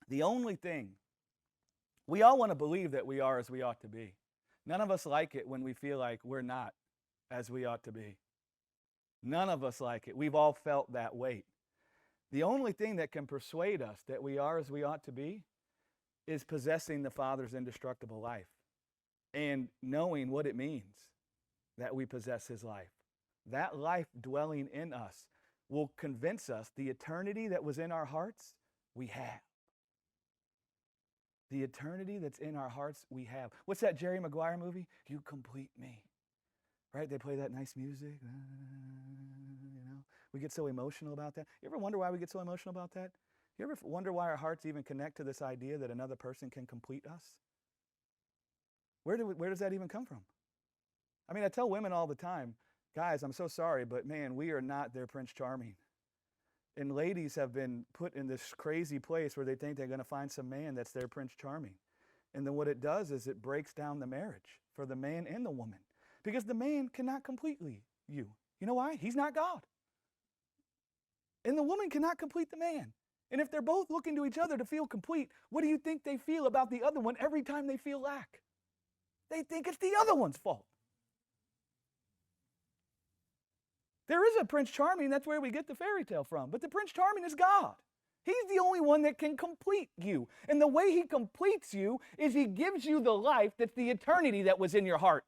The only thing, we all want to believe that we are as we ought to be. None of us like it when we feel like we're not as we ought to be. None of us like it. We've all felt that weight. The only thing that can persuade us that we are as we ought to be is possessing the Father's indestructible life and knowing what it means that we possess his life. That life dwelling in us will convince us the eternity that was in our hearts, we have. The eternity that's in our hearts, we have. What's that Jerry Maguire movie? You complete me. Right? They play that nice music. We get so emotional about that. You ever wonder why we get so emotional about that? You ever wonder why our hearts even connect to this idea that another person can complete us? Where does that even come from? I mean, I tell women all the time, guys, I'm so sorry, but man, we are not their Prince Charming. And ladies have been put in this crazy place where they think they're going to find some man that's their Prince Charming. And then what it does is it breaks down the marriage for the man and the woman. Because the man cannot complete you. You know why? He's not God. And the woman cannot complete the man. And if they're both looking to each other to feel complete, what do you think they feel about the other one every time they feel lack? They think it's the other one's fault. There is a Prince Charming, that's where we get the fairy tale from. But the Prince Charming is God. He's the only one that can complete you. And the way he completes you is he gives you the life that's the eternity that was in your heart.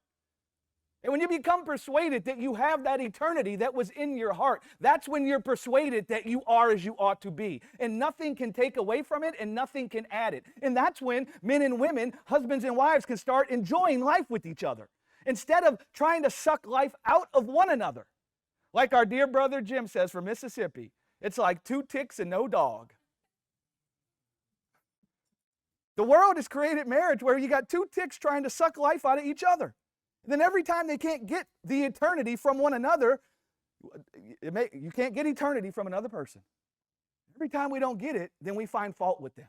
And when you become persuaded that you have that eternity that was in your heart, that's when you're persuaded that you are as you ought to be. And nothing can take away from it and nothing can add it. And that's when men and women, husbands and wives, can start enjoying life with each other instead of trying to suck life out of one another. Like our dear brother Jim says from Mississippi, it's like 2 ticks and no dog. The world has created marriage where you got 2 ticks trying to suck life out of each other. And then every time they can't get the eternity from one another, you can't get eternity from another person. Every time we don't get it, then we find fault with them.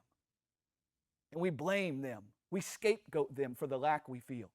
And we blame them. We scapegoat them for the lack we feel.